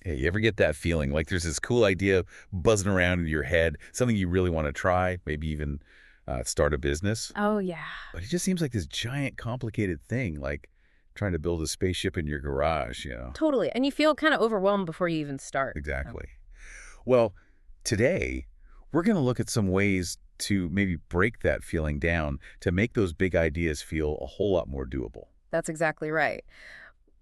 Hey, you ever get that feeling like there's this cool idea buzzing around in your head, something you really want to try, maybe even start a business? Oh, yeah. But it just seems like this giant, complicated thing, like trying to build a spaceship in your garage. Totally. And you feel kind of overwhelmed before you even start. Oh. Exactly. Well, today, we're going to look at some ways to maybe break that feeling down to make those big ideas feel a whole lot more doable. That's exactly right.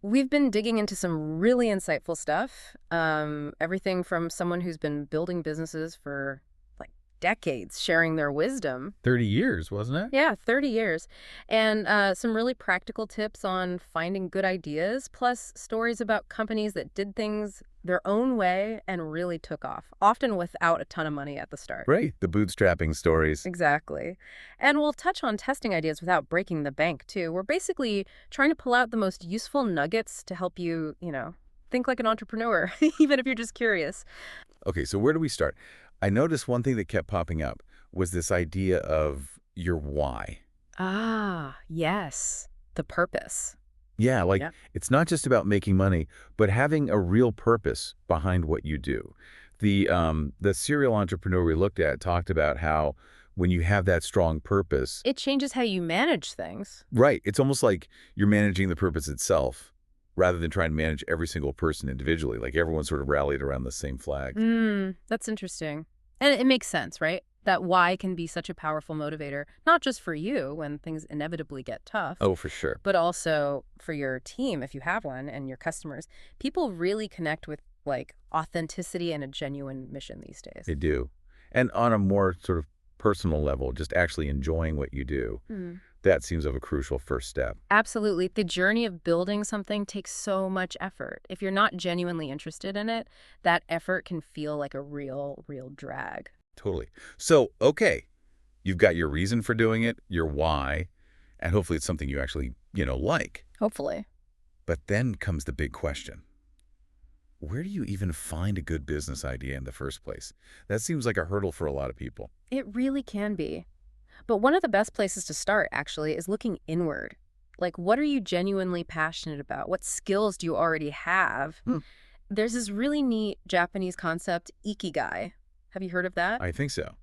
We've been digging into some really insightful stuff. Everything from someone who's been building businesses for like decades, sharing their wisdom. 30 years, wasn't it? Yeah, 30 years. And some really practical tips on finding good ideas, plus stories about companies that did things their own way and really took off, often without a ton of money at the start. Right. The bootstrapping stories. Exactly. And we'll touch on testing ideas without breaking the bank, too. We're basically trying to pull out the most useful nuggets to help you, think like an entrepreneur, even if you're just curious. Okay, so where do we start? I noticed one thing that kept popping up was this idea of your why. Ah, yes. The purpose. Yeah, like Yep. it's not just about making money, but having a real purpose behind what you do. The serial entrepreneur we looked at talked about how when you have that strong purpose, It changes how you manage things. right, it's almost like you're managing the purpose itself rather than trying to manage every single person individually. Like everyone sort of rallied around the same flag. That's interesting. And it makes sense, right? That why can be such a powerful motivator, not just for you when things inevitably get tough, Oh, for sure. but also for your team if you have one and your customers. People really connect with like authenticity and a genuine mission these days. They do. And on a more sort of personal level, just actually enjoying what you do, Mm. that seems of a crucial first step. Absolutely. The journey of building something takes so much effort. If you're not genuinely interested in it, that effort can feel like a real drag. Totally. So, okay, you've got your reason for doing it, your why, and hopefully it's something you actually like. Hopefully. But then comes the big question. Where do you even find a good business idea in the first place? That seems like a hurdle for a lot of people. It really can be. But one of the best places to start, actually, is looking inward. Like, what are you genuinely passionate about? What skills do you already have? Hmm. There's this really neat Japanese concept, ikigai. Have you heard of that? I think so.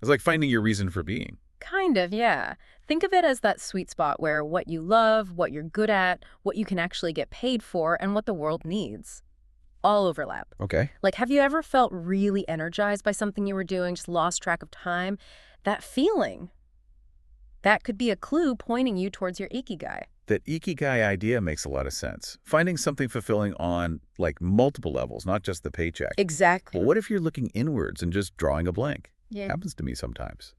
It's like finding your reason for being. Kind of, yeah. Think of it as that sweet spot where what you love, what you're good at, what you can actually get paid for, and what the world needs all overlap. Okay. Like, have you ever felt really energized by something you were doing, just lost track of time? That feeling, that could be a clue pointing you towards your ikigai. That ikigai idea makes a lot of sense. Finding something fulfilling on like multiple levels, not just the paycheck. Exactly. But what if you're looking inwards and just drawing a blank? Yeah. Happens to me sometimes.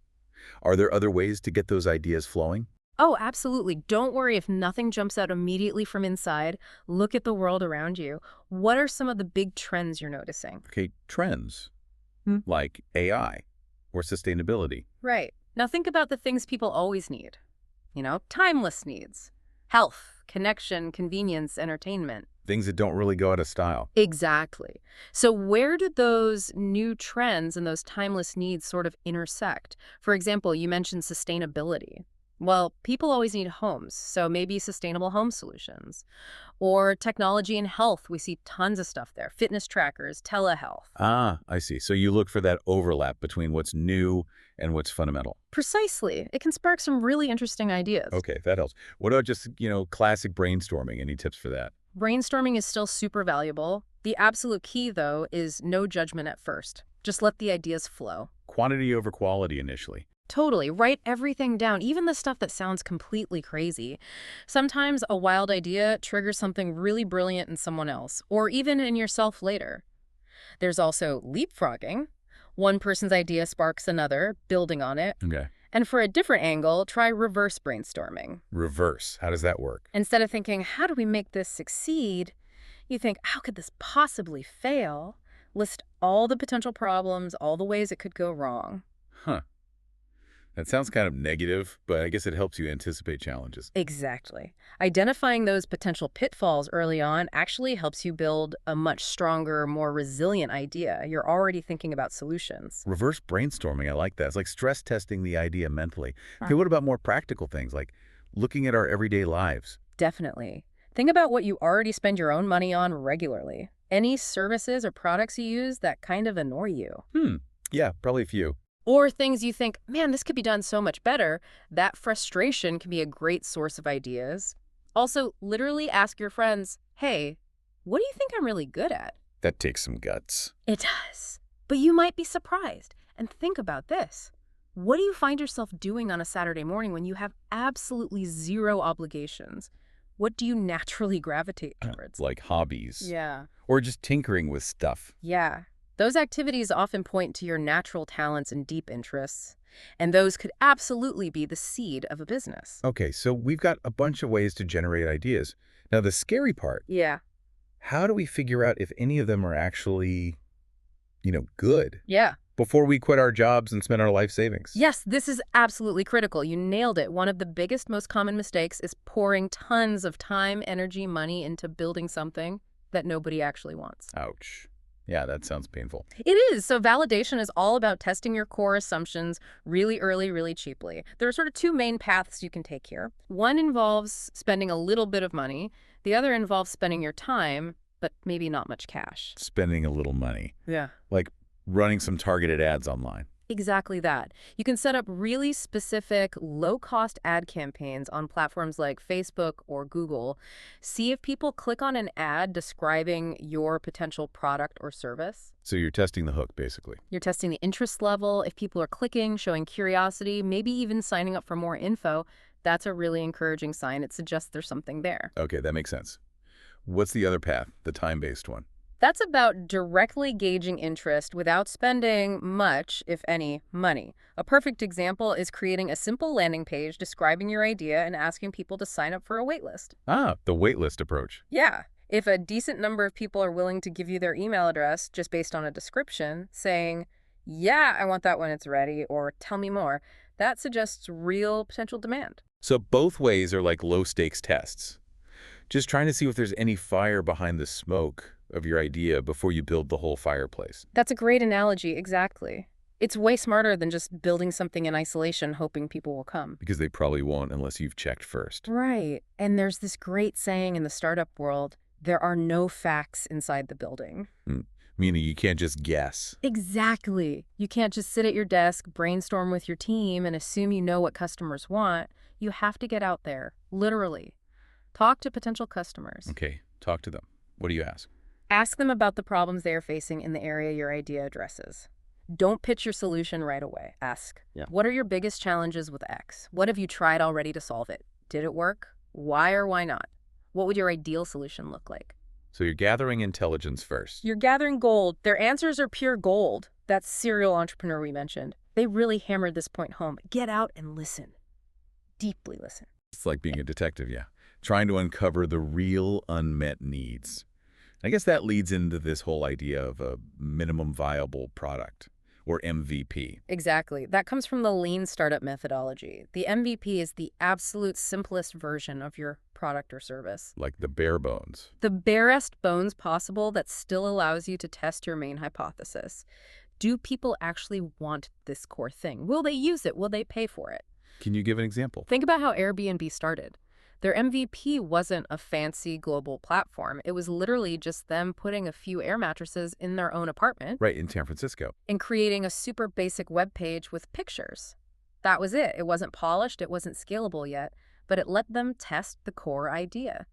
Are there other ways to get those ideas flowing? Oh, absolutely. Don't worry if nothing jumps out immediately from inside. Look at the world around you. What are some of the big trends you're noticing? Okay, trends Hmm. like AI or sustainability. Right. Now think about the things people always need. Timeless needs. Health, connection, convenience, entertainment. Things that don't really go out of style. Exactly. So where do those new trends and those timeless needs sort of intersect? For example, you mentioned sustainability. Well, people always need homes, so maybe sustainable home solutions. Or technology and health, we see tons of stuff there. Fitness trackers, telehealth. Ah, I see. So you look for that overlap between what's new and what's fundamental. Precisely. It can spark some really interesting ideas. Okay, that helps. What about just classic brainstorming? Any tips for that? Brainstorming is still super valuable. The absolute key, though, is no judgment at first. Just let the ideas flow. Quantity over quality initially. Totally. Write everything down, even the stuff that sounds completely crazy. Sometimes a wild idea triggers something really brilliant in someone else, or even in yourself later. There's also leapfrogging. One person's idea sparks another, building on it. Okay. And for a different angle, try reverse brainstorming. Reverse. How does that work? Instead of thinking, how do we make this succeed? You think, how could this possibly fail? List all the potential problems, all the ways it could go wrong. Huh. That sounds kind of negative, but I guess it helps you anticipate challenges. Exactly. Identifying those potential pitfalls early on actually helps you build a much stronger, more resilient idea. You're already thinking about solutions. Reverse brainstorming, I like that. It's like stress testing the idea mentally. Okay, what about more practical things like looking at our everyday lives? Definitely. Think about what you already spend your own money on regularly. Any services or products you use that kind of annoy you. Yeah, probably a few. Or things you think, man, this could be done so much better. That frustration can be a great source of ideas. Also, literally ask your friends, hey, what do you think I'm really good at? That takes some guts. It does. But you might be surprised. And think about this. What do you find yourself doing on a Saturday morning when you have absolutely zero obligations? What do you naturally gravitate towards? Like hobbies. Yeah. Or just tinkering with stuff. Yeah. Those activities often point to your natural talents and deep interests, and those could absolutely be the seed of a business. Okay, so we've got a bunch of ways to generate ideas. Now, the scary part, Yeah. how do we figure out if any of them are actually, good Yeah. before we quit our jobs and spend our life savings? Yes, this is absolutely critical. You nailed it. One of the biggest, most common mistakes is pouring tons of time, energy, money into building something that nobody actually wants. Ouch. Yeah, that sounds painful. It is. So validation is all about testing your core assumptions really early, really cheaply. There are sort of two main paths you can take here. One involves spending a little bit of money. The other involves spending your time, but maybe not much cash. Spending a little money. Yeah. Like running some targeted ads online. Exactly that. You can set up really specific, low-cost ad campaigns on platforms like Facebook or Google. See if people click on an ad describing your potential product or service. So you're testing the hook, basically. You're testing the interest level. If people are clicking, showing curiosity, maybe even signing up for more info, that's a really encouraging sign. It suggests there's something there. Okay, that makes sense. What's the other path, the time-based one? That's about directly gauging interest without spending much, if any, money. A perfect example is creating a simple landing page describing your idea and asking people to sign up for a waitlist. Ah, the waitlist approach. Yeah. If a decent number of people are willing to give you their email address just based on a description, saying, yeah, I want that when it's ready, or tell me more, that suggests real potential demand. So both ways are like low-stakes tests. Just trying to see if there's any fire behind the smoke of your idea before you build the whole fireplace. That's a great analogy, exactly. It's way smarter than just building something in isolation hoping people will come. Because they probably won't unless you've checked first. Right. And there's this great saying in the startup world, there are no facts inside the building. Meaning you can't just guess. Exactly. You can't just sit at your desk, brainstorm with your team, and assume you know what customers want. You have to get out there, literally. Talk to potential customers. Okay, talk to them. What do you ask? Ask them about the problems they are facing in the area your idea addresses. Don't pitch your solution right away. Ask, what are your biggest challenges with X? What have you tried already to solve it? Did it work? Why or why not? What would your ideal solution look like? So you're gathering intelligence first. You're gathering gold. Their answers are pure gold. That serial entrepreneur we mentioned. They really hammered this point home. Get out and listen. Deeply listen. It's like being a detective, yeah. Trying to uncover the real unmet needs. I guess that leads into this whole idea of a minimum viable product, or MVP. Exactly. That comes from the lean startup methodology. The MVP is the absolute simplest version of your product or service. Like the bare bones. The barest bones possible that still allows you to test your main hypothesis. Do people actually want this core thing? Will they use it? Will they pay for it? Can you give an example? Think about how Airbnb started. Their MVP wasn't a fancy global platform. It was literally just them putting a few air mattresses in their own apartment. Right, in San Francisco. And creating a super basic web page with pictures. That was it. It wasn't polished, it wasn't scalable yet, but it let them test the core idea.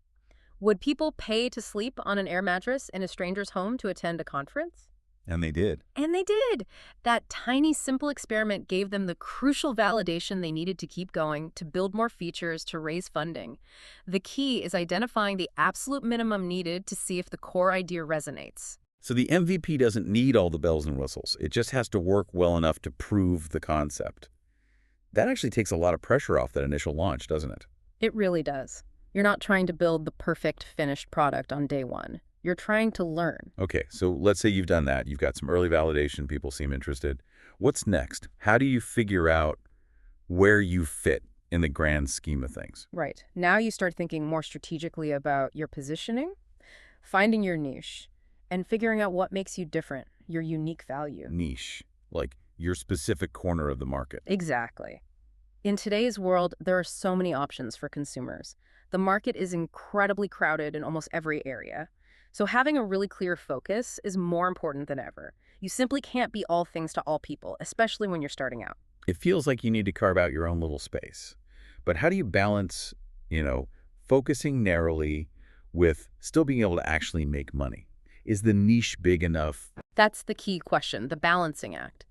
Would people pay to sleep on an air mattress in a stranger's home to attend a conference? And they did. And they did. That tiny, simple experiment gave them the crucial validation they needed to keep going, to build more features, to raise funding. The key is identifying the absolute minimum needed to see if the core idea resonates. So the MVP doesn't need all the bells and whistles. It just has to work well enough to prove the concept. That actually takes a lot of pressure off that initial launch, doesn't it? It really does. You're not trying to build the perfect finished product on day one. You're trying to learn. Okay, so let's say you've done that. You've got some early validation. People seem interested. What's next? How do you figure out where you fit in the grand scheme of things? Right. Now you start thinking more strategically about your positioning, finding your niche, and figuring out what makes you different, your unique value. Niche, like your specific corner of the market. Exactly. In today's world, there are so many options for consumers. The market is incredibly crowded in almost every area. So having a really clear focus is more important than ever. You simply can't be all things to all people, especially when you're starting out. It feels like you need to carve out your own little space. But how do you balance, you know, focusing narrowly with still being able to actually make money? Is the niche big enough? That's the key question, the balancing act.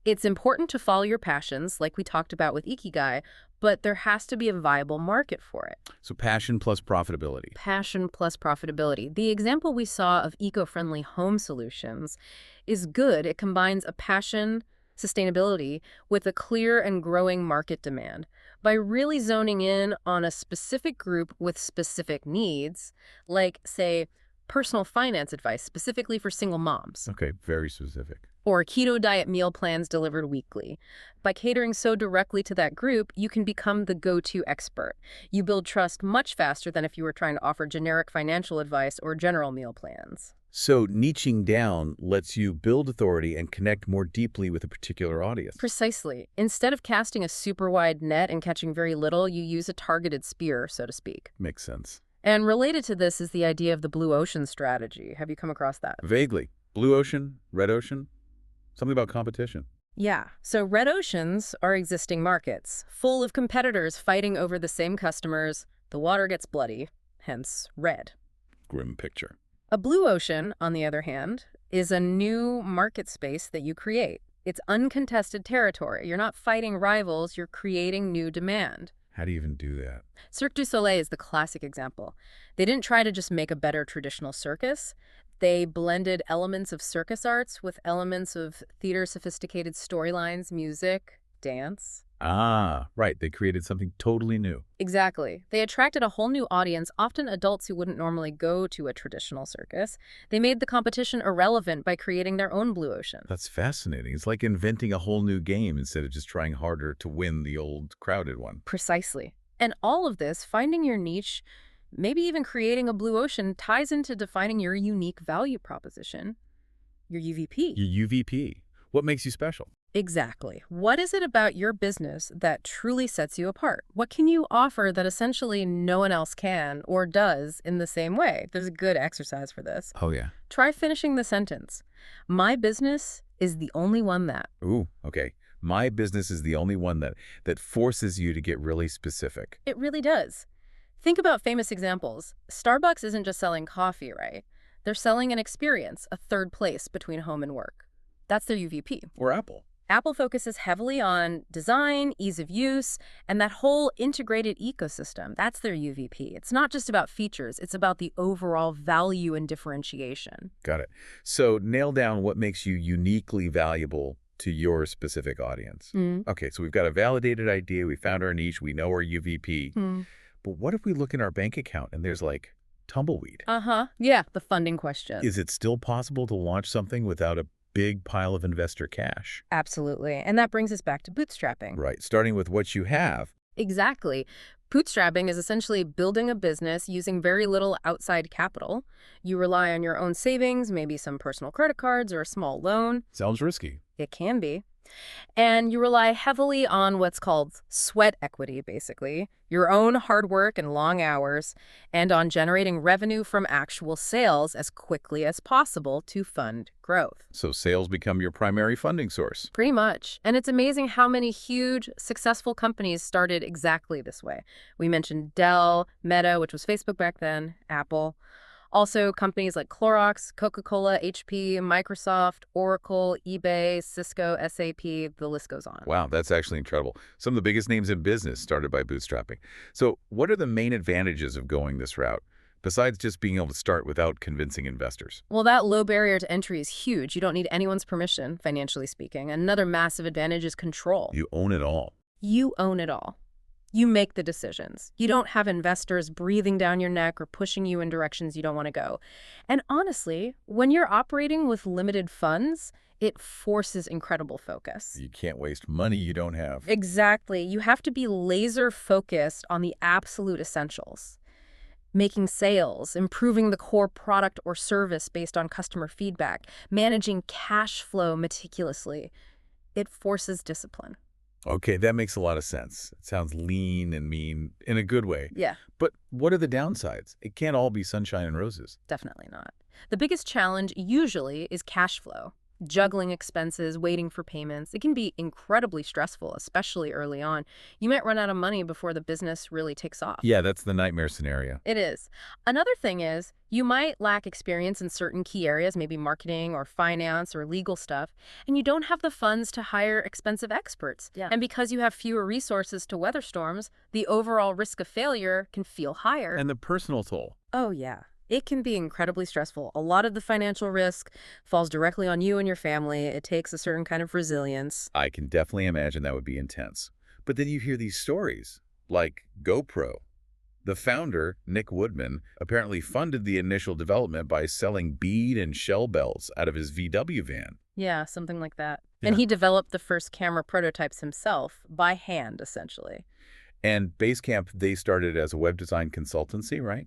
It's important to follow your passions, like we talked about with Ikigai, but there has to be a viable market for it. So passion plus profitability. Passion plus profitability. The example we saw of eco-friendly home solutions is good. It combines a passion, sustainability, with a clear and growing market demand. By really zoning in on a specific group with specific needs, like, say, personal finance advice specifically for single moms, Okay, very specific. or keto diet meal plans delivered weekly. By catering so directly to that group, you can become the go-to expert. You build trust much faster than if you were trying to offer generic financial advice or general meal plans. So niching down lets you build authority and connect more deeply with a particular audience. Precisely. Instead of casting a super wide net and catching very little, you use a targeted spear, so to speak. Makes sense. And related to this is the idea of the blue ocean strategy. Have you come across that? Vaguely. Blue ocean, red ocean, something about competition. Yeah. So red oceans are existing markets, full of competitors fighting over the same customers. The water gets bloody, hence red. Grim picture. A blue ocean, on the other hand, is a new market space that you create. It's uncontested territory. You're not fighting rivals, you're creating new demand. How do you even do that? Cirque du Soleil is the classic example. They didn't try to just make a better traditional circus. They blended elements of circus arts with elements of theater sophisticated storylines, music, dance. Ah, right. They created something totally new. Exactly. They attracted a whole new audience, often adults who wouldn't normally go to a traditional circus. They made the competition irrelevant by creating their own blue ocean. That's fascinating. It's like inventing a whole new game instead of just trying harder to win the old crowded one. Precisely. And all of this, finding your niche, maybe even creating a blue ocean, ties into defining your unique value proposition, your UVP. Your UVP. What makes you special? Exactly. What is it about your business that truly sets you apart? What can you offer that essentially no one else can or does in the same way? There's a good exercise for this. Oh, yeah. Try finishing the sentence. My business is the only one that. Ooh, okay. My business is the only one that forces you to get really specific. It really does. Think about famous examples. Starbucks isn't just selling coffee, right? They're selling an experience, a third place between home and work. That's their UVP. Or Apple. Apple focuses heavily on design, ease of use, and that whole integrated ecosystem. That's their UVP. It's not just about features. It's about the overall value and differentiation. Got it. So nail down what makes you uniquely valuable to your specific audience. Okay, so we've got a validated idea. We found our niche. We know our UVP. But what if we look in our bank account and there's like tumbleweed? Yeah, the funding question. Is it still possible to launch something without a big pile of investor cash? Absolutely. And that brings us back to bootstrapping. Right, starting with what you have. Exactly. Bootstrapping is essentially building a business using very little outside capital. You rely on your own savings, maybe some personal credit cards or a small loan. Sounds risky. It can be. And you rely heavily on what's called sweat equity, basically, your own hard work and long hours, and on generating revenue from actual sales as quickly as possible to fund growth. So sales become your primary funding source. Pretty much. And it's amazing how many huge, successful companies started exactly this way. We mentioned Dell, Meta, which was Facebook back then, Apple. Also, companies like Clorox, Coca-Cola, HP, Microsoft, Oracle, eBay, Cisco, SAP, the list goes on. Wow, that's actually incredible. Some of the biggest names in business started by bootstrapping. So what are the main advantages of going this route, besides just being able to start without convincing investors? Well, that low barrier to entry is huge. You don't need anyone's permission, financially speaking. Another massive advantage is control. You own it all. You own it all. You make the decisions. You don't have investors breathing down your neck or pushing you in directions you don't want to go. And honestly, when you're operating with limited funds, it forces incredible focus. You can't waste money you don't have. Exactly. You have to be laser focused on the absolute essentials. Making sales, improving the core product or service based on customer feedback, managing cash flow meticulously. It forces discipline. Okay, that makes a lot of sense. It sounds lean and mean in a good way. Yeah, But what are the downsides? It can't all be sunshine and roses. definitely not. The biggest challenge usually is cash flow. Juggling expenses, waiting for payments. It can be incredibly stressful, especially early on. You might run out of money before the business really takes off. Yeah, that's the nightmare scenario. It is. Another thing is, you might lack experience in certain key areas, maybe marketing or finance or legal stuff, and you don't have the funds to hire expensive experts. Yeah. And because you have fewer resources to weather storms, the overall risk of failure can feel higher. And the personal toll. Oh, yeah. It can be incredibly stressful. A lot of the financial risk falls directly on you and your family. It takes a certain kind of resilience. I can definitely imagine that would be intense. But then you hear these stories, like GoPro. The founder, Nick Woodman, apparently funded the initial development by selling bead and shell bells out of his VW van. Yeah, something like that. Yeah. And he developed the first camera prototypes himself, by hand, essentially. And Basecamp, they started as a web design consultancy, right?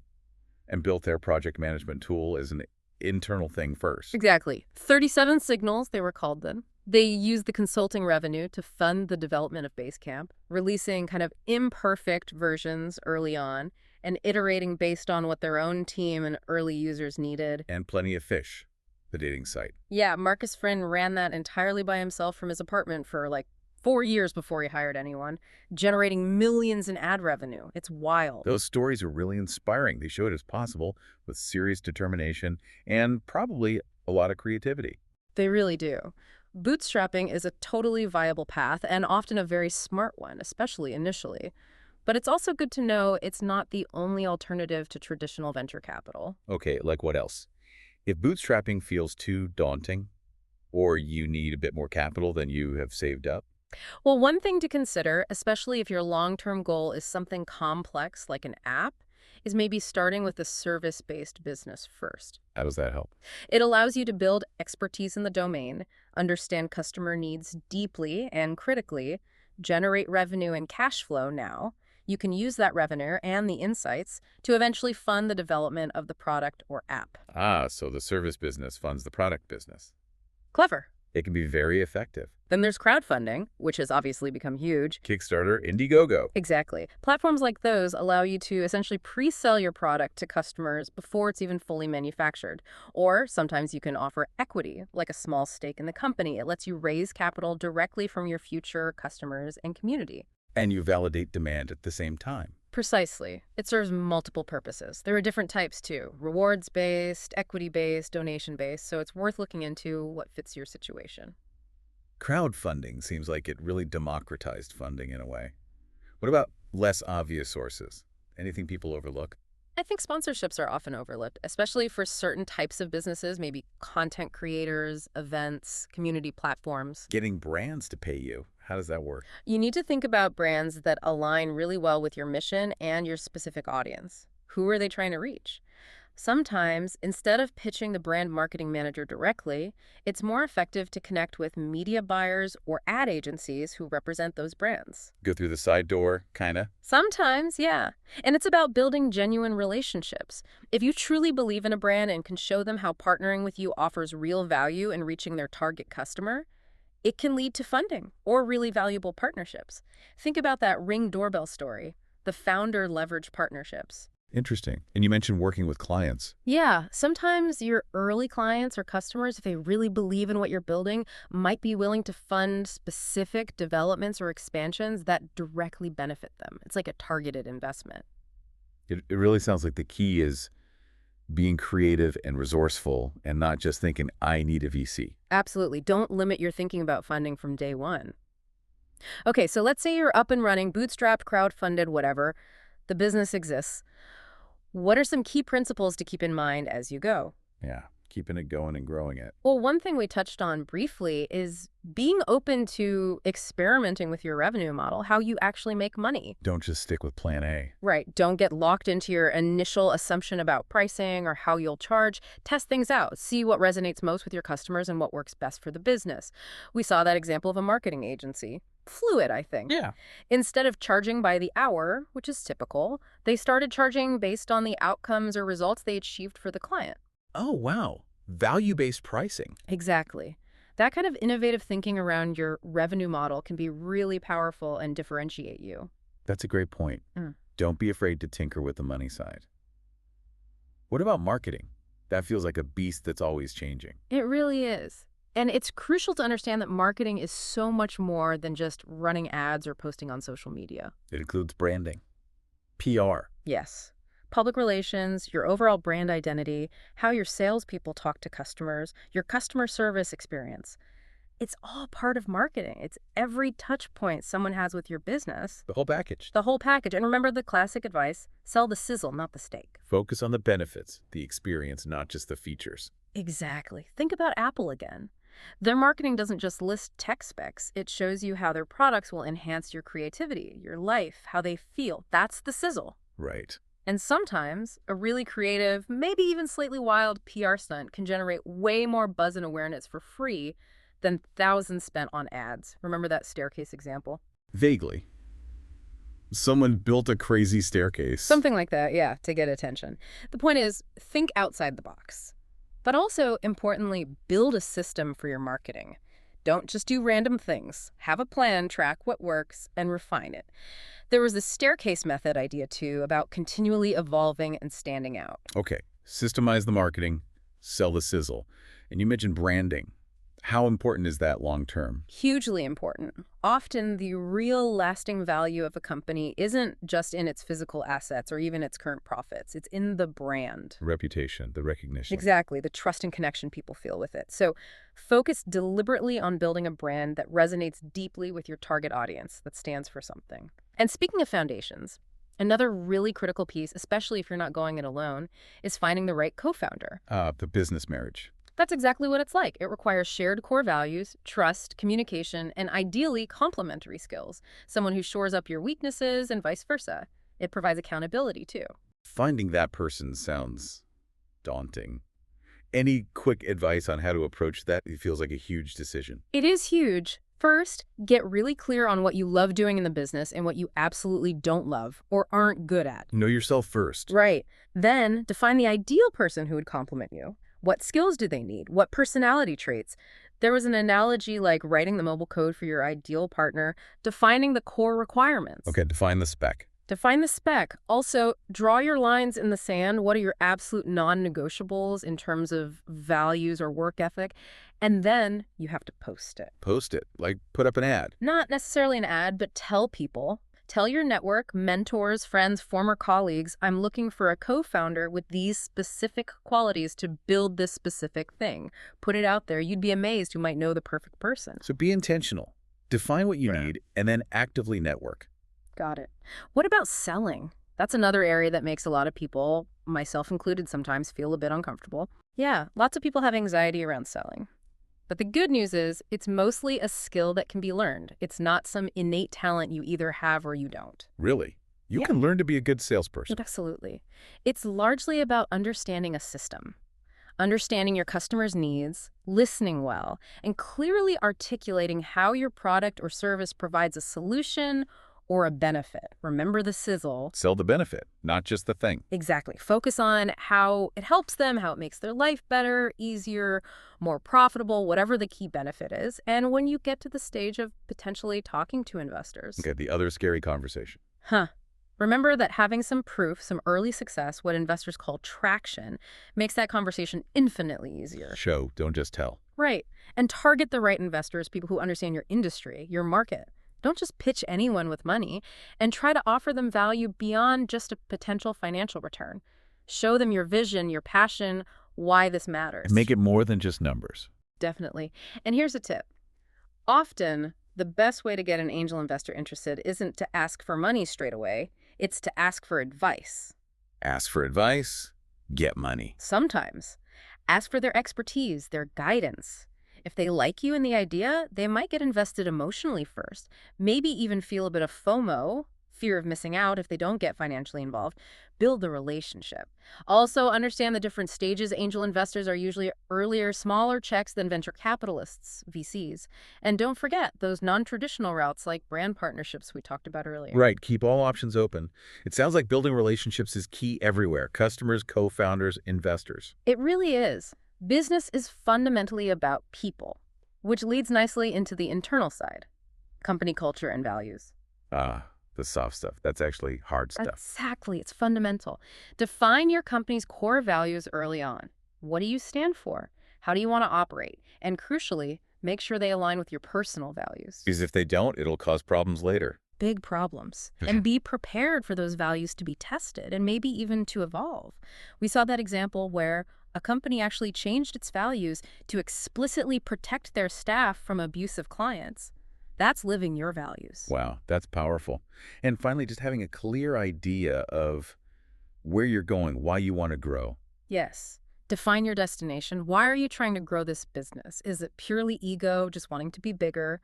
And built their project management tool as an internal thing first. Exactly. 37 Signals, they were called then. They used the consulting revenue to fund the development of Basecamp, releasing kind of imperfect versions early on and iterating based on what their own team and early users needed. And Plenty of Fish, the dating site. Yeah, Marcus Friend ran that entirely by himself from his apartment for like 4 years before he hired anyone, generating millions in ad revenue. It's wild. Those stories are really inspiring. They show it as possible with serious determination and probably a lot of creativity. They really do. Bootstrapping is a totally viable path and often a very smart one, especially initially. But it's also good to know it's not the only alternative to traditional venture capital. Okay, like what else? If bootstrapping feels too daunting, or you need a bit more capital than you have saved up, Well, one thing to consider, especially if your long-term goal is something complex like an app, is maybe starting with a service-based business first. how does that help? It allows you to build expertise in the domain, understand customer needs deeply and critically, generate revenue and cash flow now. You can use that revenue and the insights to eventually fund the development of the product or app. Ah, so the service business funds the product business. Clever. It can be very effective. Then there's crowdfunding, which has obviously become huge. Kickstarter, Indiegogo. Exactly. Platforms like those allow you to essentially pre-sell your product to customers before it's even fully manufactured. Or sometimes you can offer equity, like a small stake in the company. It lets you raise capital directly from your future customers and community. And you validate demand at the same time. Precisely. It serves multiple purposes. There are different types too. Rewards-based, equity-based, donation-based, so it's worth looking into what fits your situation. Crowdfunding seems like it really democratized funding in a way. What about less obvious sources? Anything people overlook? I think sponsorships are often overlooked, especially for certain types of businesses, maybe content creators, events, community platforms. Getting brands to pay you. How does that work? You need to think about brands that align really well with your mission and your specific audience. Who are they trying to reach? Sometimes, instead of pitching the brand marketing manager directly, it's more effective to connect with media buyers or ad agencies who represent those brands. Go through the side door, kinda? Sometimes, yeah. And it's about building genuine relationships. If you truly believe in a brand and can show them how partnering with you offers real value in reaching their target customer, it can lead to funding or really valuable partnerships. Think about that Ring doorbell story, the founder leveraged partnerships. Interesting. And you mentioned working with clients. Yeah, sometimes your early clients or customers, if they really believe in what you're building, might be willing to fund specific developments or expansions that directly benefit them. It's like a targeted investment. It really sounds like the key is being creative and resourceful and not just thinking, I need a VC. Absolutely. Don't limit your thinking about funding from day one. Okay, so let's say you're up and running, bootstrapped, crowdfunded, whatever. The business exists. What are some key principles to keep in mind as you go? Yeah, keeping it going and growing it. Well, one thing we touched on briefly is being open to experimenting with your revenue model, how you actually make money. Don't just stick with plan A. Right. Don't get locked into your initial assumption about pricing or how you'll charge. Test things out. See what resonates most with your customers and what works best for the business. We saw that example of a marketing agency. Fluid, I think. Yeah. Instead of charging by the hour, which is typical, they started charging based on the outcomes or results they achieved for the client. Oh, wow. Value-based pricing. Exactly. That kind of innovative thinking around your revenue model can be really powerful and differentiate you. That's a great point. Mm. Don't be afraid to tinker with the money side. What about marketing? That feels like a beast that's always changing. It really is. And it's crucial to understand that marketing is so much more than just running ads or posting on social media. It includes branding, PR. Yes. Public relations, your overall brand identity, how your salespeople talk to customers, your customer service experience. It's all part of marketing. It's every touch point someone has with your business. The whole package. The whole package. And remember the classic advice, sell the sizzle, not the steak. Focus on the benefits, the experience, not just the features. Exactly. Think about Apple again. Their marketing doesn't just list tech specs. It shows you how their products will enhance your creativity, your life, how they feel. That's the sizzle. Right. And sometimes a really creative, maybe even slightly wild PR stunt can generate way more buzz and awareness for free than thousands spent on ads. Remember that staircase example? Vaguely. Someone built a crazy staircase. Something like that, yeah, to get attention. The point is, think outside the box. But also, importantly, build a system for your marketing. Don't just do random things. Have a plan, track what works, and refine it. There was this staircase method idea, too, about continually evolving and standing out. Okay, systemize the marketing, sell the sizzle. And you mentioned branding. How important is that long term? Hugely important. Often, the real lasting value of a company isn't just in its physical assets or even its current profits. It's in the brand. Reputation, the recognition. Exactly, the trust and connection people feel with it. So focus deliberately on building a brand that resonates deeply with your target audience, that stands for something. And speaking of foundations, another really critical piece, especially if you're not going it alone, is finding the right co-founder. The business marriage. That's exactly what it's like. It requires shared core values, trust, communication, and ideally complementary skills. Someone who shores up your weaknesses and vice versa. It provides accountability, too. Finding that person sounds daunting. Any quick advice on how to approach that? It feels like a huge decision. It is huge. First, get really clear on what you love doing in the business and what you absolutely don't love or aren't good at. Know yourself first. Right. Then, define the ideal person who would complement you. What skills do they need? What personality traits? There was an analogy like writing the mobile code for your ideal partner, defining the core requirements. Okay, define the spec. Define the spec. Also, draw your lines in the sand. What are your absolute non-negotiables in terms of values or work ethic? And then you have to post it. Post it, like put up an ad. Not necessarily an ad, but tell people. Tell your network, mentors, friends, former colleagues, I'm looking for a co-founder with these specific qualities to build this specific thing. Put it out there. You'd be amazed who might know the perfect person. So be intentional. Define what you need and then actively network. Got it. What about selling? That's another area that makes a lot of people, myself included sometimes, feel a bit uncomfortable. Yeah, lots of people have anxiety around selling. But the good news is it's mostly a skill that can be learned. It's not some innate talent you either have or you don't. Really? You can learn to be a good salesperson. Absolutely. It's largely about understanding a system, understanding your customers' needs, listening well, and clearly articulating how your product or service provides a solution or a benefit. Remember the sizzle. Sell the benefit, not just the thing. Exactly. Focus on how it helps them, how it makes their life better, easier, more profitable, whatever the key benefit is. And when you get to the stage of potentially talking to investors. Okay, the other scary conversation. Remember that having some proof, some early success, what investors call traction, makes that conversation infinitely easier. Show, don't just tell. Right. And target the right investors, people who understand your industry, your market. Don't just pitch anyone with money, and try to offer them value beyond just a potential financial return. Show them your vision, your passion, why this matters. And make it more than just numbers. Definitely. And here's a tip. Often, the best way to get an angel investor interested isn't to ask for money straight away. It's to ask for advice. Ask for advice, get money. Sometimes. Ask for their expertise, their guidance. If they like you and the idea, they might get invested emotionally first, maybe even feel a bit of FOMO, fear of missing out if they don't get financially involved. Build the relationship. Also, understand the different stages. Angel investors are usually earlier, smaller checks than venture capitalists, VCs. And don't forget those non-traditional routes like brand partnerships we talked about earlier. Right, keep all options open. It sounds like building relationships is key everywhere. Customers, co-founders, investors. It really is. Business is fundamentally about people, which leads nicely into the internal side, company culture and values. The soft stuff. That's actually hard stuff. Exactly. It's fundamental. Define your company's core values early on. What do you stand for? How do you want to operate? And crucially, make sure they align with your personal values. Because if they don't, it'll cause problems later. Big problems. And be prepared for those values to be tested and maybe even to evolve. We saw that example where a company actually changed its values to explicitly protect their staff from abusive clients. That's living your values. Wow, that's powerful. And finally, just having a clear idea of where you're going, why you want to grow. Yes. Define your destination. Why are you trying to grow this business? Is it purely ego, just wanting to be bigger?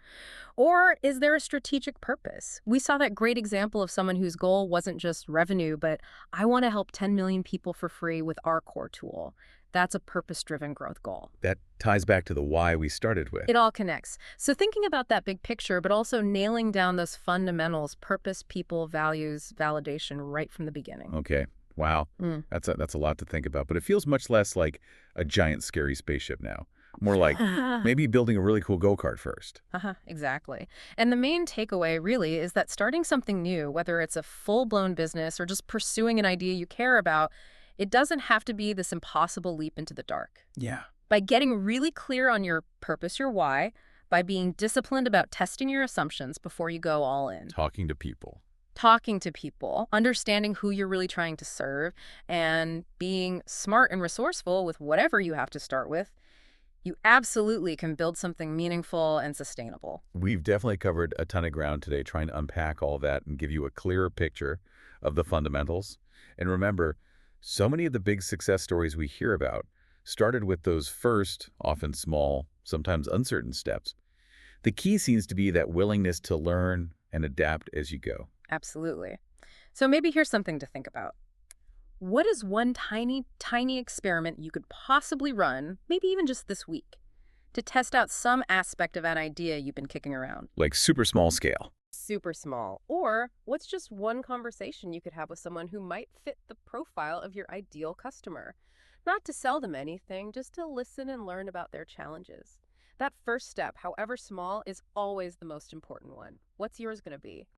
Or is there a strategic purpose? We saw that great example of someone whose goal wasn't just revenue, but I want to help 10 million people for free with our core tool. That's a purpose-driven growth goal. That ties back to the why we started with. It all connects. So thinking about that big picture, but also nailing down those fundamentals, purpose, people, values, validation right from the beginning. Okay. Wow. That's a lot to think about. But it feels much less like a giant, scary spaceship now. More like maybe building a really cool go-kart first. Exactly. And the main takeaway really is that starting something new, whether it's a full-blown business or just pursuing an idea you care about, it doesn't have to be this impossible leap into the dark. Yeah. By getting really clear on your purpose, your why, by being disciplined about testing your assumptions before you go all in. Talking to people, understanding who you're really trying to serve, and being smart and resourceful with whatever you have to start with, you absolutely can build something meaningful and sustainable. We've definitely covered a ton of ground today trying to unpack all that and give you a clearer picture of the fundamentals. And remember, so many of the big success stories we hear about started with those first, often small, sometimes uncertain steps. The key seems to be that willingness to learn and adapt as you go. Absolutely. So maybe here's something to think about. What is one tiny, tiny experiment you could possibly run, maybe even just this week, to test out some aspect of an idea you've been kicking around? Like super small scale. Super small. Or what's just one conversation you could have with someone who might fit the profile of your ideal customer? Not to sell them anything, just to listen and learn about their challenges. That first step, however small, is always the most important one. What's yours going to be?